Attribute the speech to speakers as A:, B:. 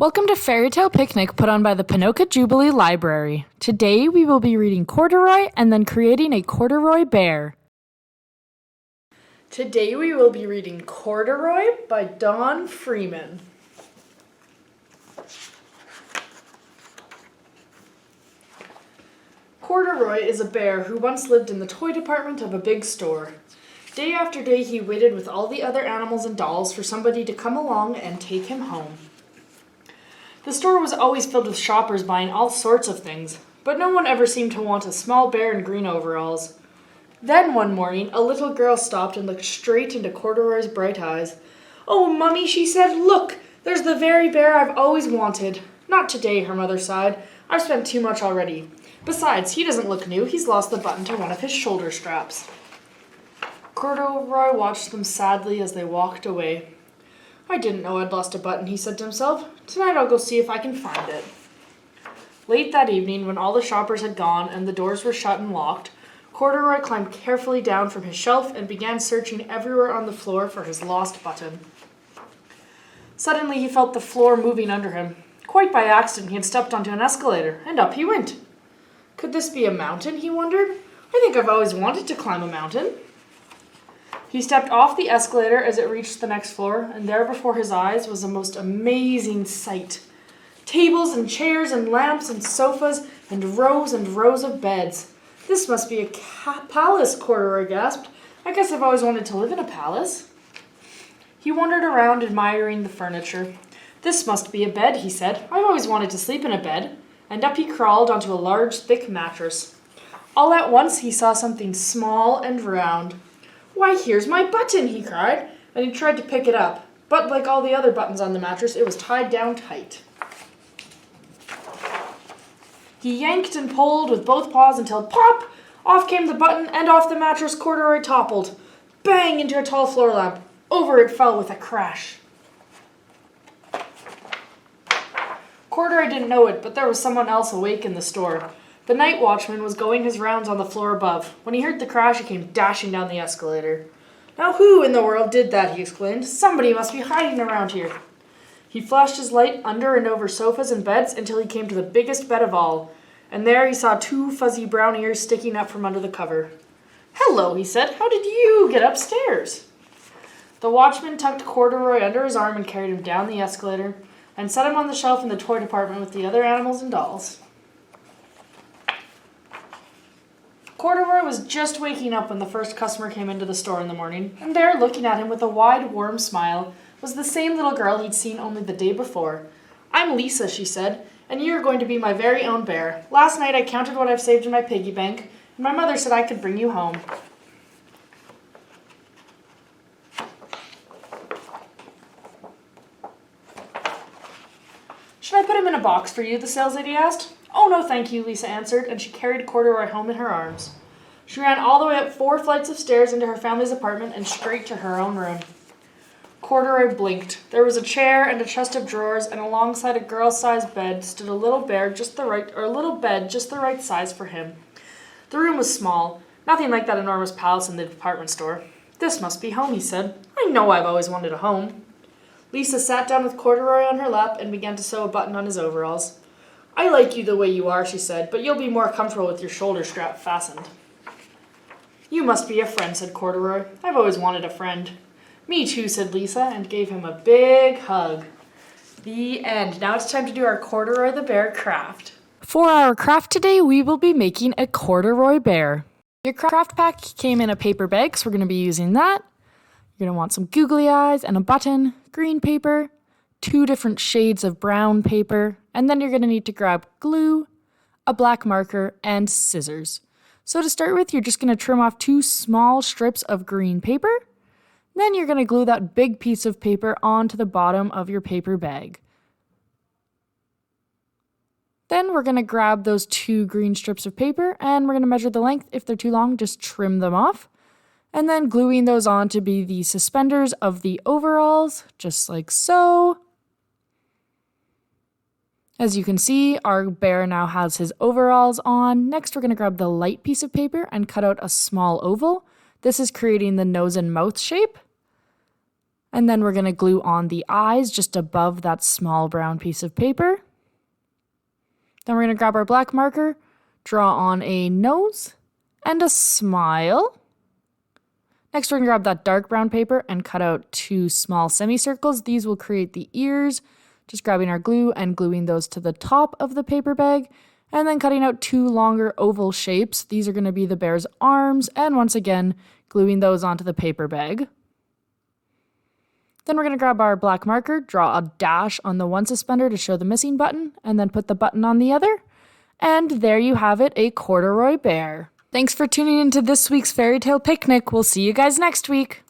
A: Welcome to Fairy Tale Picnic put on by the Ponoka Jubilee Library. Today we will be reading Corduroy and then creating a corduroy bear. Today we will be reading Corduroy by Don Freeman. Corduroy is a bear who once lived in the toy department of a big store. Day after day he waited with all the other animals and dolls for somebody to come along and take him home. The store was always filled with shoppers buying all sorts of things, but no one ever seemed to want a small bear in green overalls. Then one morning, a little girl stopped and looked straight into Corduroy's bright eyes. "Oh, Mummy," she said, "look, there's the very bear I've always wanted." "Not today," her mother sighed. "I've spent too much already. Besides, he doesn't look new. He's lost the button to one of his shoulder straps." Corduroy watched them sadly as they walked away. "I didn't know I'd lost a button," he said to himself. "Tonight I'll go see if I can find it." Late that evening, when all the shoppers had gone and the doors were shut and locked, Corduroy climbed carefully down from his shelf and began searching everywhere on the floor for his lost button. Suddenly he felt the floor moving under him. Quite by accident he had stepped onto an escalator, and up he went. Could this be a mountain, he wondered? I think I've always wanted to climb a mountain. He stepped off the escalator as it reached the next floor, and there before his eyes was a most amazing sight. Tables and chairs and lamps and sofas and rows of beds. "This must be a palace," Corduroy gasped. "I guess I've always wanted to live in a palace." He wandered around admiring the furniture. "This must be a bed," he said. "I've always wanted to sleep in a bed." And up he crawled onto a large, thick mattress. All at once he saw something small and round. "Why, here's my button," he cried, and he tried to pick it up. But like all the other buttons on the mattress, it was tied down tight. He yanked and pulled with both paws until pop! Off came the button, and off the mattress Corduroy toppled. Bang into a tall floor lamp. Over it fell with a crash. Corduroy didn't know it, but there was someone else awake in the store. The night watchman was going his rounds on the floor above. When he heard the crash, he came dashing down the escalator. "Now who in the world did that?" he exclaimed. "Somebody must be hiding around here." He flashed his light under and over sofas and beds until he came to the biggest bed of all, and there he saw two fuzzy brown ears sticking up from under the cover. "Hello," he said. "How did you get upstairs?" The watchman tucked Corduroy under his arm and carried him down the escalator and set him on the shelf in the toy department with the other animals and dolls. Corduroy was just waking up when the first customer came into the store in the morning, and there, looking at him with a wide, warm smile, was the same little girl he'd seen only the day before. "I'm Lisa," she said, "and you're going to be my very own bear. Last night I counted what I've saved in my piggy bank, and my mother said I could bring you home." "Should I put him in a box for you?" the saleslady asked. "Oh, no, thank you," Lisa answered, and she carried Corduroy home in her arms. She ran all the way up 4 flights of stairs into her family's apartment and straight to her own room. Corduroy blinked. There was a chair and a chest of drawers, and alongside a girl-sized bed stood a little bed just the right size for him. The room was small, nothing like that enormous palace in the department store. "This must be home," he said. "I know I've always wanted a home." Lisa sat down with Corduroy on her lap and began to sew a button on his overalls. "I like you the way you are," she said, "but you'll be more comfortable with your shoulder strap fastened." "You must be a friend," said Corduroy. "I've always wanted a friend." "Me too," said Lisa, and gave him a big hug. The end. Now it's time to do our Corduroy the Bear craft. For our craft today, we will be making a corduroy bear. Your craft pack came in a paper bag, so we're going to be using that. You're going to want some googly eyes and a button, green paper, 2 different shades of brown paper, and then you're going to need to grab glue, a black marker, and scissors. So to start with, you're just going to trim off 2 small strips of green paper. Then you're going to glue that big piece of paper onto the bottom of your paper bag. Then we're going to grab those 2 green strips of paper, and we're going to measure the length. If they're too long, just trim them off. And then gluing those on to be the suspenders of the overalls, just like so. As you can see, our bear now has his overalls on. Next, we're going to grab the light piece of paper and cut out a small oval. This is creating the nose and mouth shape. And then we're going to glue on the eyes just above that small brown piece of paper. Then we're going to grab our black marker, draw on a nose and a smile. Next, we're going to grab that dark brown paper and cut out 2 small semicircles. These will create the ears. Just grabbing our glue and gluing those to the top of the paper bag. And then cutting out 2 longer oval shapes. These are going to be the bear's arms. And once again, gluing those onto the paper bag. Then we're going to grab our black marker, draw a dash on the one suspender to show the missing button, and then put the button on the other. And there you have it, a corduroy bear. Thanks for tuning into this week's Fairy Tale Picnic. We'll see you guys next week.